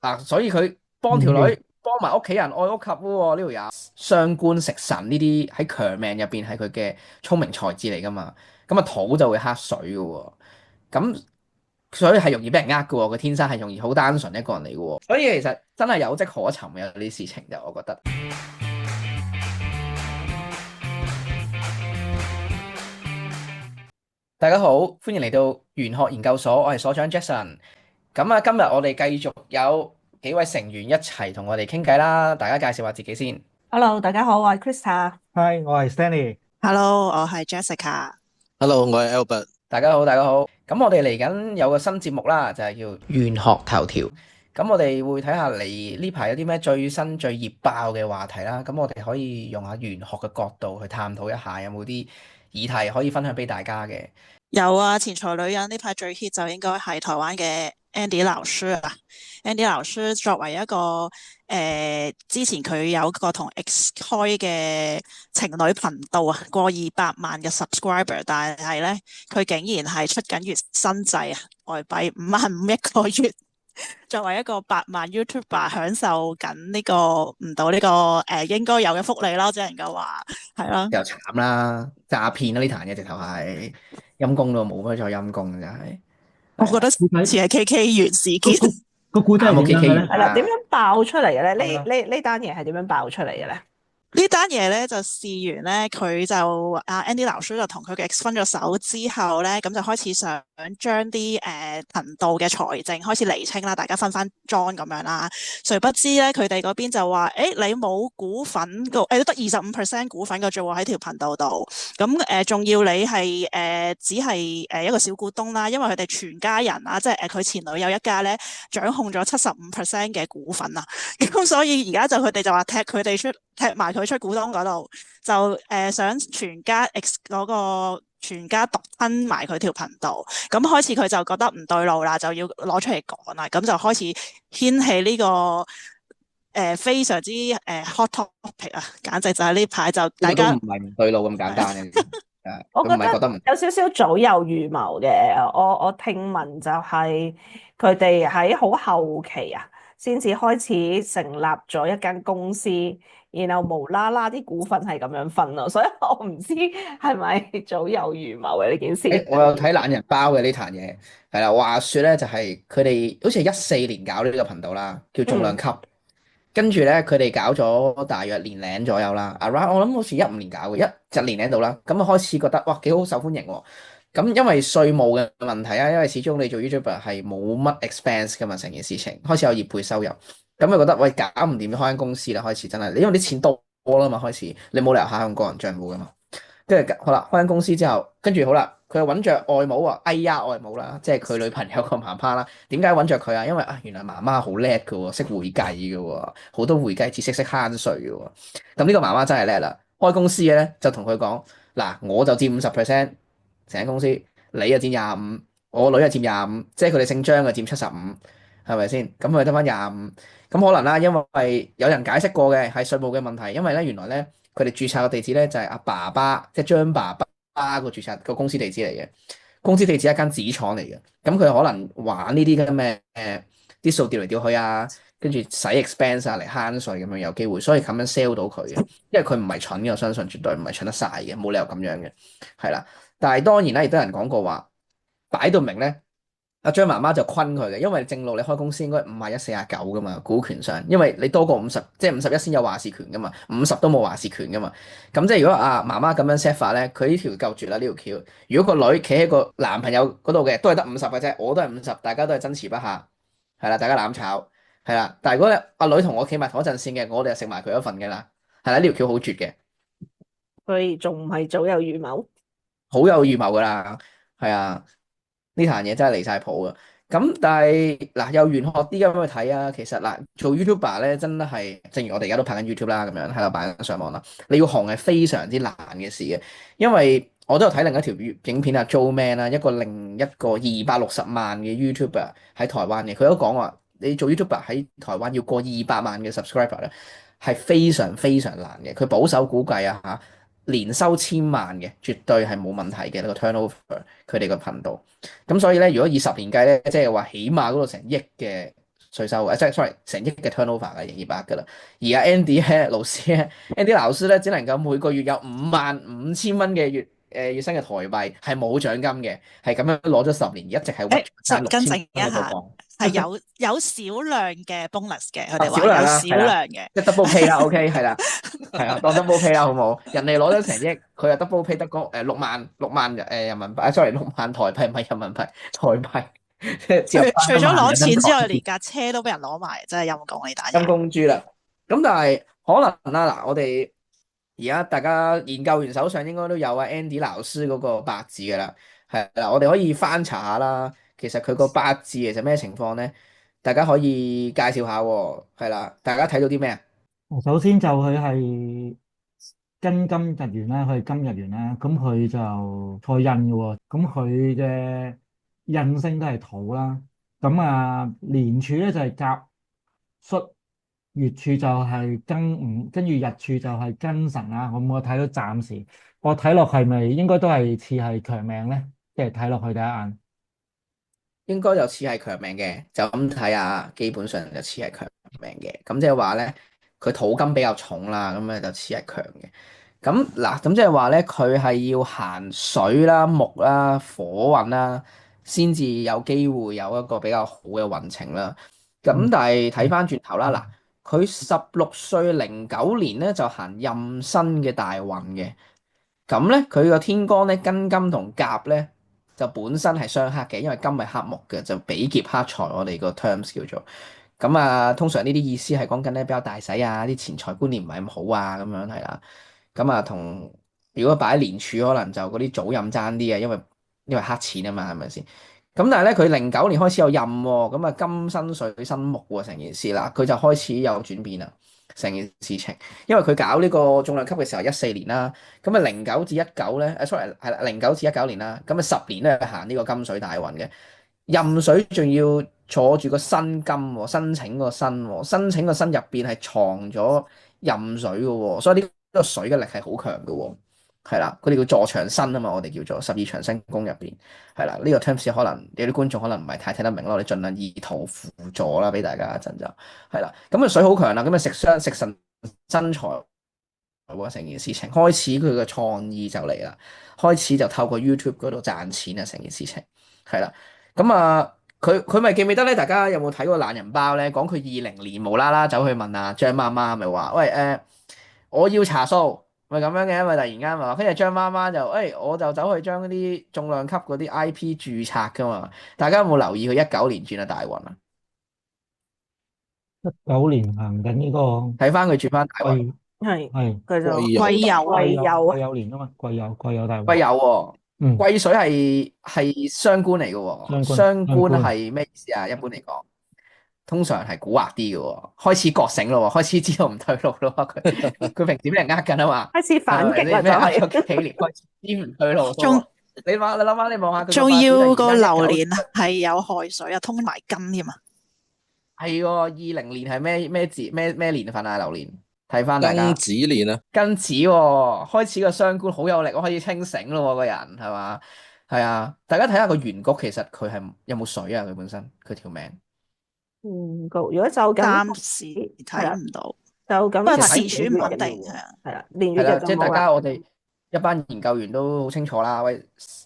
嗱，所以佢幫條嗯，女幫埋屋企人愛屋及烏喎，呢條友傷官食神呢啲喺強命入邊係佢嘅聰明才智嚟噶嘛，咁啊土就會克水嘅喎，咁所以係容易俾人呃嘅喎，佢天生係容易好單純一個人嚟嘅喎，所以其實真係有跡可尋嘅有啲事情就我覺得。大家好，歡迎嚟到玄學研究所，我係所長 Jason。咁啊，今日我哋繼續有幾位成員一齊同我哋傾偈啦，大家介紹下自己先。Hello，大家好，我係 Krista。嗨，我係 Stanley。Hello，我係 Jessica。Hello，我係 Albert。大家好，大家好。咁我哋嚟緊有個新節目啦，就係叫玄學頭條。咁我哋會睇下你呢排有啲咩最新最熱爆嘅話題啦。咁我哋可以用下玄學嘅角度去探討一下，有冇啲議題可以分享俾大家嘅。有啊，錢財女人呢排最 hit 就應該係台灣嘅 Andy 老師啊。Andy 老師作為一個之前佢有個同 X 開嘅情侶頻道啊，過200萬嘅 subscriber，但係咧佢竟然係出緊月薪制啊，外幣5萬5一個月。作為一個100萬 YouTuber，享受緊呢個唔到呢個應該有嘅福利啦，只能夠話係啦。又慘啦，詐騙啦呢壇嘢直頭係陰公到冇乜再陰公嘅真係。係啊，我覺得似故仔係 KK 園事件。個個個故仔係慘過 點樣 KK 嘅咧？係啦，點園啦。樣爆出嚟嘅咧？係啊，呢單嘢係點樣爆出嚟嘅咧？呢單嘢咧就試完咧，佢就阿 Andy 老師就同佢嘅 ex 分咗手之後咧，咁就開始想將啲頻道嘅財政開始釐清啦，大家分翻莊咁樣啦。誰不知咧，佢哋嗰邊就話：誒你冇股份個，都得25%股份嘅啫喎，喺條頻道度。咁仲要你係只係一個小股東啦，因為佢哋全家人啊，即係佢前女友一家咧，掌控咗75%嘅股份啊。咁所以而家就佢哋就話踢埋佢出股東嗰度，就想全家 X 嗰個全家獨吞埋佢條頻道。咁開始佢就覺得唔對路啦，就要攞出嚟講啦。咁就開始掀起呢個非常之hot topic 啊，簡直就係呢排就呢個都大家唔係唔對路咁簡單嘅，佢唔我覺得係覺得唔有少少早有預謀嘅。我聽聞就係佢哋喺好後期啊，先至開始成立咗一間公司，然後無啦啦啲股份係咁樣分咯，所以我唔知係咪早有預謀嘅呢件事。誒，我有睇懶人包嘅呢壇嘢，係啦，話說咧就係佢哋好似係14年搞呢個頻道啦，叫重量嗯，級，跟住咧佢哋搞咗大約年零左右啦，around 我諗好似15年搞嘅，就年零度啦，咁啊開始覺得哇幾好受歡迎喎，咁因為稅務嘅問題啊，因為始終你做 YouTuber 係冇乜 expense 噶嘛，成件事情開始有業配收入，咁就覺得喂搞唔掂，開間公司啦，開始真係，因為啲錢多啦嘛，開始你冇理由下向個人賬戶噶嘛。跟住好啦，開間公司之後，跟住好啦，佢又揾着外母啊，哎呀外母啦，即係佢女朋友個媽媽啦。點解揾着佢啊？因為啊，原來媽媽好叻嘅喎，識會計嘅喎，好多會計知識，識慳稅嘅喎。咁呢個媽媽真係叻啦。開公司嘅咧就同佢講，嗱，我就佔50%成間公司，你就佔25，我女就佔25，即係佢哋姓張嘅佔75，係咪先？咁佢得翻25。咁可能啦，因為有人解釋過嘅係稅務嘅問題，因為咧原來咧。佢哋註冊嘅地址咧就係阿爸爸，即係張爸爸個註冊個公司地址嚟嘅。公司地址係一間紙廠嚟嘅。咁佢可能玩呢啲咁嘅啲數調嚟調去啊，跟住使 expense 啊嚟慳稅咁樣有機會，所以咁樣 sell 到佢嘅。因為佢唔係蠢嘅，我相信絕對唔係蠢得晒嘅，冇理由咁樣嘅，係啦。但係當然啦，亦都有人講過話，擺到明咧。阿張媽媽就昆佢嘅，因為正路你開公司應該51-49噶嘛，股權上，因為你多過50，即係51先有話事權噶嘛，50都冇話事權噶嘛。咁即係如果阿媽媽咁樣 set 法咧，佢呢條夠絕啦呢條橋。如果個女企喺個男朋友嗰度嘅，都係得50嘅啫，我都係50，大家都係爭持不下，係啦，大家攬炒，係啦。但係如果阿女同我企埋同一陣線嘅，我哋就食埋佢一份嘅啦，係啦，呢條橋好絕嘅，所以仲唔係早有預謀？好有預謀噶啦，係啊。呢壇嘢真係離晒譜啊！咁但係嗱，又玄學啲咁去睇啊，其實嗱，做 YouTuber 咧真係，正如我哋而家都拍緊 YouTube 啦，咁樣喺度擺緊上網啦。你要紅係非常之難嘅事嘅，因為我都有睇另一條影片啊，Joe Man 啦，另一個260萬嘅 YouTuber 喺台灣嘅，佢都講話你做 YouTuber 喺台灣要過200萬嘅 subscriber 咧，係非常非常難嘅。佢保守估計啊嚇，年收1000萬嘅，絕對係冇問題嘅呢個 turnover，佢哋個頻道。咁所以咧，如果以10年計咧，即係話起碼嗰度成億嘅稅收嘅，即係 sorry 成億嘅 turnover 嘅營業額㗎啦。而阿 Andy 咧老師咧，Andy 老師咧只能夠每個月有55,000蚊嘅月薪嘅台幣，係冇獎金嘅，係咁樣攞咗10年，一直係屈住就間六千更正一下，蚊嗰個磅。係有少量嘅 bonus 嘅，佢哋少量啦，話有少係啦，量嘅。即係 double pay 啦，OK 係啦，係啊，當 double pay 啦，好冇？人哋攞咗成億，佢又 double pay 得嗰6萬人民幣，sorry 6萬台幣唔係人民幣，台幣，即係只有除咗攞錢之外，台連架車都俾人攞埋，真係陰公呢單陰嘢。公豬啦。咁但係可能啦，嗱，我哋而家大家研究員手上應該都有啊 Andy 老師嗰個八字㗎啦，係啦，我哋可以翻查下啦。其實佢個八字其實咩情況咧？大家可以介紹下喎，係啦，大家睇到啲咩啊？首先就佢係跟金日元啦，佢係金日元啦，咁佢就坐印嘅喎，咁佢嘅印星都係土啦，咁啊年柱咧就係甲戌，月柱就係庚午，跟住日柱就係庚辰啦。我睇到暫時，我睇落係咪應該都係似係強命咧？即係睇落去第一眼。應該就似係強命嘅，就咁睇下，基本上就似係強命嘅。咁即係話咧，佢土金比較重啦，咁咧就似係強嘅。咁嗱，咁即係話咧，佢係要行水啦、木啦、火運啦，先至有機會有一個比較好嘅運程啦。咁嗯但係睇翻轉頭啦，嗯嗱，佢16歲09年咧就行壬申嘅大運嘅。咁咧，佢個天干咧庚金同甲咧就本身係相克嘅，因為金係克木嘅，就比劫克財，我哋個 terms 叫做。咁啊，通常呢啲意思係講緊咧比較大使啊，啲錢財觀念唔係咁好啊，咁樣係啦。咁啊，同如果擺喺年柱，可能就嗰啲早任爭啲啊，因為黑錢啊嘛，係咪先？咁但係咧，佢09年開始有任喎，咁啊金生水生木喎，成件事啦，佢就開始有轉變啦，成件事情。因為佢搞呢個重量級嘅時候14年啦，咁啊09至19咧，sorry 係啦09至19年啦，咁啊10年咧行呢個金水大運嘅，壬水仲要坐住個申金喎，申請個申喎，申請個申入邊係藏咗壬水嘅喎，所以呢個水嘅力係好強嘅喎。係啦，佢哋叫坐長生啊嘛，我哋叫做12長生宮入邊係啦。呢個 terms 可能有啲觀眾可能唔係太聽得明咯，我哋盡量意圖輔助啦，俾大家一陣就係啦。咁啊水好強啦，咁啊食神生財喎，成件事情開始佢嘅創意就嚟啦，開始就透過 YouTube 嗰度賺錢啊，成件事情係啦。咁啊，佢咪記唔記得咧？大家有冇睇過懶人包咧？講佢20年無啦啦走去問阿張媽媽，咪話喂我要查數。咪咁樣嘅，因為突然間話，跟住張媽媽就，我就走去將嗰啲重量級嗰啲 IP 註冊噶嘛。大家有冇留意佢19年轉咗大運啊？19年行緊呢個睇翻佢轉翻大運，癸，係係佢就貴友貴友啊，癸酉年啊嘛，癸酉大運。癸酉喎，嗯，癸水係傷官嚟嘅喎，相關傷官相關。係咩意思啊？一般嚟講，通常係蠱惑啲嘅喎，開始覺醒咯喎，開始知道唔對路咯喎，佢平時俾人呃緊啊嘛，開始反擊啦，就係咪先咩呃係咗幾年，開始知唔對路咯仲喎。你諗下，你望下佢個仲八字要個突然間19流年係有害水啊，通埋金添啊！係喎，20年係咩字咩年份啊？流年睇翻大家庚子年啊，庚子喎，開始個傷官好有力，我可以清醒咯喎，個人係嘛？係啊，大家睇下個原局，其實佢係有冇水啊？佢本身佢條命高。如果就咁暫時係啦，睇唔到，就咁不過睇時柱唔穩定係啊。係啦，年係啦，即係大月日就冇啦。家我哋一班研究員都好清楚啦。喂，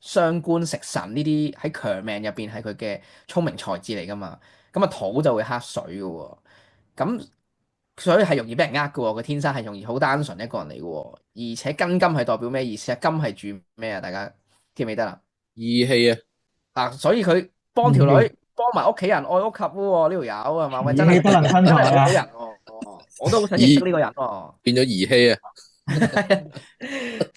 傷官食神呢啲喺強命入邊係佢嘅聰明才智嚟噶嘛？咁啊土就會克水嘅喎，咁所以係容易俾人呃嘅喎。佢天生係容易好單純一個人嚟嘅喎，而且庚金係代表咩意思啊？金係住咩啊？大家記唔記得啦？義氣啊，所以佢幫條女幫埋屋企人愛屋及烏喎，呢條友係嘛？喂，真係義氣不能分真係財啊好人喎，我都好想認識呢個人喎。變咗義氣啊，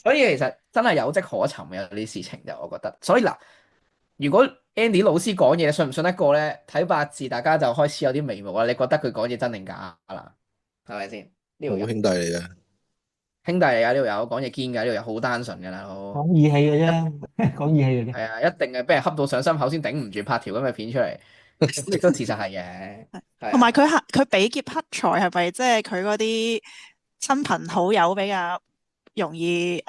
所以其實真係有跡可尋嘅有啲事情就我覺得，所以嗱，如果 Andy 老師講嘢，信唔信得過咧？睇八字，大家就開始有啲眉目啦。你覺得佢講嘢真定假啦？係咪先？呢好條友兄弟嚟嘅，兄弟嚟噶，呢條友講嘢堅㗎，呢條友好單純㗎大佬。講義氣嘅啫，講義氣嘅啫。係啊，一定係俾人恰到上心口先頂唔住拍條咁嘅片出嚟，咁亦都事實係嘅。係啊同埋佢比劫克財係咪即係佢嗰啲親朋好友比較容易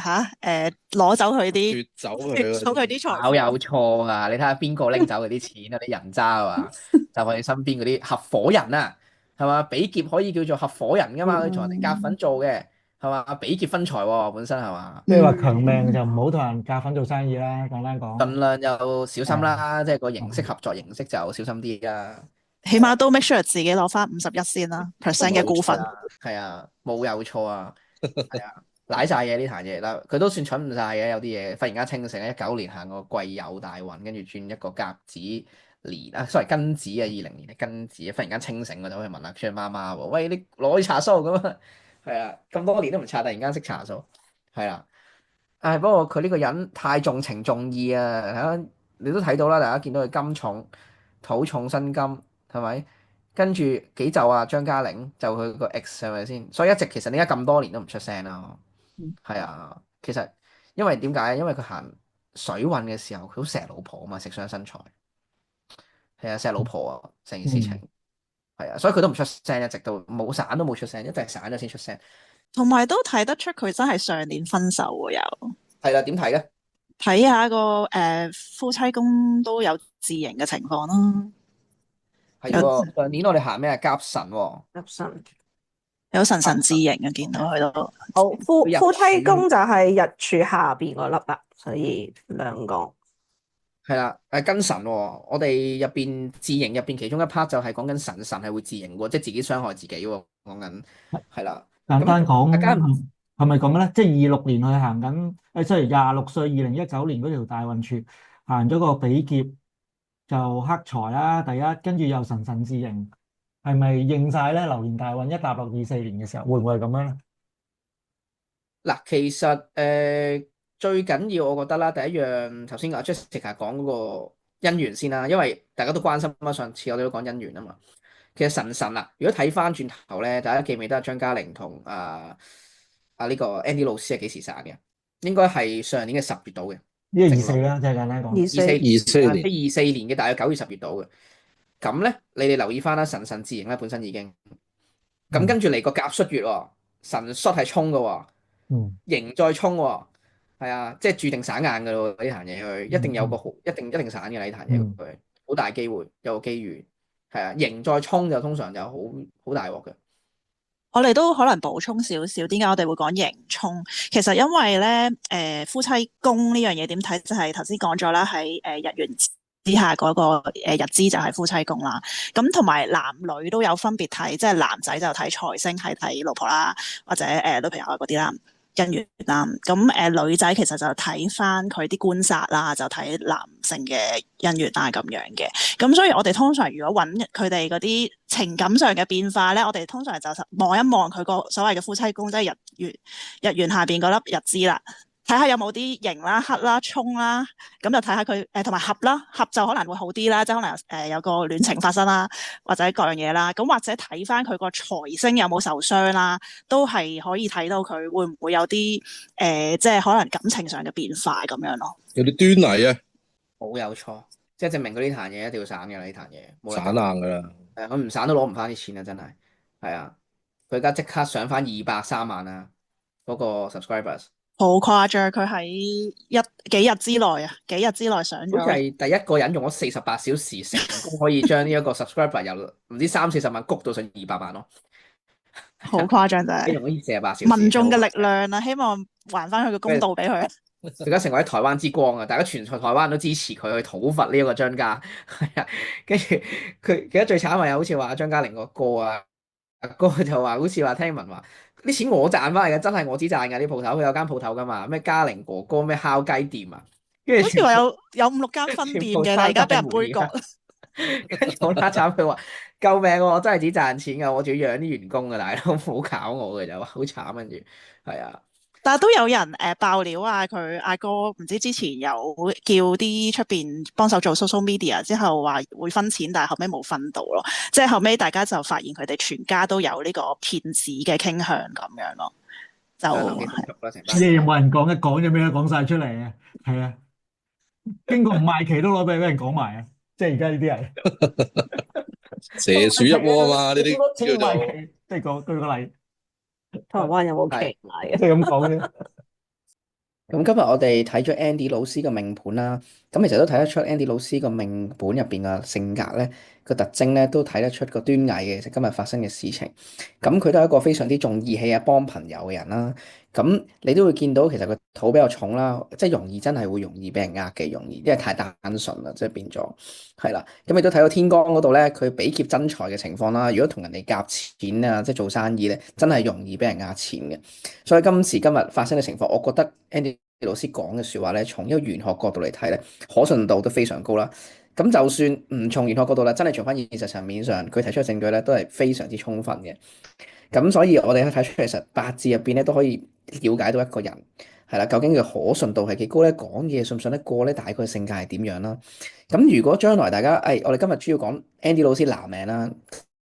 攞走佢啲奪走佢奪走佢啲財富。搞有錯啊！你睇下邊個拎走嗰啲錢啊？啲人渣啊嘛，就係我哋身邊嗰啲合夥人啊，係嘛？比劫可以叫做合夥人噶嘛，佢同人哋夾份做嘅，係嘛？比劫分財喎，本身係嘛？即係話強命就唔好同人夾份做生意啦，簡單講。盡量又小心係啦，即係個形式合作形式就小心啲啦。起碼都 make sure 自己攞翻51先啦，percent 嘅股份。係啊，冇有錯啊，係啊，舐晒嘢呢壇嘢啦，佢都算蠢唔晒嘅，有啲嘢忽然間清醒19年行個癸酉大運，跟住轉一個甲子年啊，sorry庚子啊20年嘅庚子，忽然間清醒，我就去問阿 Chen 媽媽喎，喂，你攞去查數咁啊？係啊，咁多年都唔查，突然間識查數，係啦。唉，不過佢呢個人太重情重義啊！睇下你都睇到啦，大家見到佢金重土重辛金係咪？跟住幾就啊張嘉玲就佢個 X 係咪先？所以一直其實點解咁多年都唔出聲啦？係啊，其實因為點解？因為佢行水運嘅時候，佢好錫老婆啊嘛，食傷身材係啊，錫老婆啊，成件事情嗯係啊，所以佢都唔出聲，一直都冇散都冇出聲，一直散咗先出聲。同埋都睇得出佢真係上年分手喎，又係啦，點睇咧？睇下個夫妻宮都有自刑嘅情況啦，有係喎，上年我哋行咩啊？甲辰喎。入神。有神神自刑啊，見到佢都好，夫入夫妻選宮就係日柱下邊嗰粒啦，所以兩個。係啦，庚辰喎，我哋入邊自刑入邊其中一 part 就係講緊神係會自刑喎，即係自己傷害自己喎，講緊係啦。簡單講，大家係咪咁咧？即係26年去行緊，sorry，26歲2019年嗰條大運柱行咗個比劫就克財啦，第一，跟住又神自刑，係咪應晒咧？流年大運一踏落24年嘅時候，會唔會係咁樣咧？嗱，其實最緊要我覺得啦，第一樣頭先阿 Jessica 講嗰個姻緣先啦，因為大家都關心啊，上次我哋都講姻緣啊嘛。其實神啊，如果睇翻轉頭咧，大家記唔記得張嘉玲同呢個 Andy 老師係幾時生嘅？應該係上年嘅10月度嘅。呢個24啦，即係簡單講。24 24年24年嘅大約9月10月度嘅。咁咧，你哋留意翻啦，神自刑咧本身已經咁跟住嚟個甲戌月喎，神戌係衝嘅喎。嗯刑再衝喎，係啊，即係注定散硬嘅咯，呢壇嘢佢一定有個好，一定散嘅呢壇嘢佢，好大機會有個機遇，係啊，刑再衝就通常就好大鑊嘅。我哋都可能補充少少，點解我哋會講刑衝？其實因為咧，夫妻宮呢樣嘢點睇，就係頭先講咗啦，喺日元之下嗰個日支就係夫妻宮啦。咁同埋男女都有分別睇，即係男仔就睇財星係睇老婆啦，或者女朋友啊嗰啲啦。姻緣啦，咁女仔其實就睇翻佢啲官殺啦，就睇男性嘅姻緣啦咁樣嘅。咁所以我哋通常如果揾佢哋嗰啲情感上嘅變化咧，我哋通常就望一望佢個所謂嘅夫妻宮，即係日元下邊嗰粒日支啦，睇下有冇啲刑啦、克啦、衝啦，咁就睇下佢同埋合啦，合就可能會好啲啦，即係可能有個戀情發生啦，或者各樣嘢啦，咁或者睇翻佢個財星有冇受傷啦，都係可以睇到佢會唔會有啲即係可能感情上嘅變化咁樣咯。有啲端倪啊，冇有錯，即係證明佢呢壇嘢一定要散嘅啦，呢壇嘢冇得散硬噶啦。佢唔散都攞唔翻啲錢啊，真係係啊，佢而家即刻上翻203萬啊，嗰個 subscribers。好誇張，佢喺幾日之內啊，幾日之內上好似咗。係第一個人用咗48小時成功可以將呢一個 subscriber 由唔知30-40萬谷到上200萬咯。好誇張真係，用咗48小時。民眾嘅力量啊，希望還翻佢個公道俾佢。而家成為台灣之光啊！大家全台灣都支持佢去討伐呢一個張家，係啊。跟住佢記得最慘係好似話張嘉玲個哥啊，阿哥就話好似話聽聞話啲錢我賺翻嚟嘅，真係我只賺㗎啲鋪頭，佢有間鋪頭㗎嘛，咩嘉玲哥哥咩烤雞店啊，跟住好似話有5-6間分店嘅，但係而家俾人杯葛。跟住好啦慘，佢話救命喎！我真係只賺錢㗎，我仲要養啲員工㗎，大佬唔好搞我嘅就話好慘，跟住係啊。但係都有人爆料啊，佢阿哥唔知之前有叫啲出邊幫手做 social media 之後話會分錢，但係後尾冇分到咯。即係後尾大家就發現佢哋全家都有呢個騙子嘅傾向咁樣咯。就嘢冇人講，一講就咩都講晒出嚟啊！係啊，經過唔賣旗都攞俾人講埋啊！即係而家呢啲人蛇鼠一窩啊嘛，呢啲叫叫做賣旗，即係舉個例，台灣有冇旗賣嘅？即係咁講啫。咁今日我哋睇咗 Andy 老師嘅命盤啦，咁其實都睇得出 Andy 老師個命盤入邊嘅性格咧，個特徵咧都睇得出個端倪嘅。其實今日發生嘅事情，咁佢都係一個非常之重義氣啊，幫朋友嘅人啦。咁你都會見到其實個土比較重啦，即係容易真係會容易俾人呃嘅，容易因為太單純啦，即係變咗係啦。咁你都睇到天光嗰度咧，佢比劫真財嘅情況啦。如果同人哋夾錢啊，即係做生意咧，真係容易俾人呃錢嘅。所以今時今日發生嘅情況，我覺得 Andy 老師講嘅説話咧，從一個玄學角度嚟睇咧，可信度都非常高啦。咁就算唔從玄學角度啦，真係從翻現實層面上，佢提出嘅證據咧，都係非常之充分嘅。咁所以我哋可以睇出，其實八字入邊咧都可以了解到一個人係啦，究竟佢可信度係幾高咧？講嘢信唔信得過咧？大概性格係點樣啦？咁如果將來大家，我哋今日主要講 Andy 老師男命啦。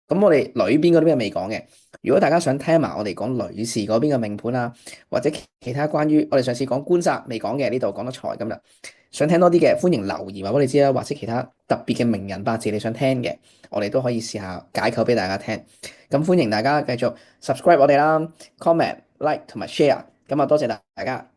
咁我哋裏邊嗰啲未講嘅，如果大家想聽埋我哋講女士嗰邊嘅命盤啊，或者其他關於我哋上次講官殺未講嘅，呢度講得財今日想聽多啲嘅，歡迎留言話俾我哋知啦，或者其他特別嘅名人八字你想聽嘅，我哋都可以試下解構俾大家聽。咁歡迎大家繼續 subscribe 我哋啦，comment、like 同埋 share。咁啊，多謝大家。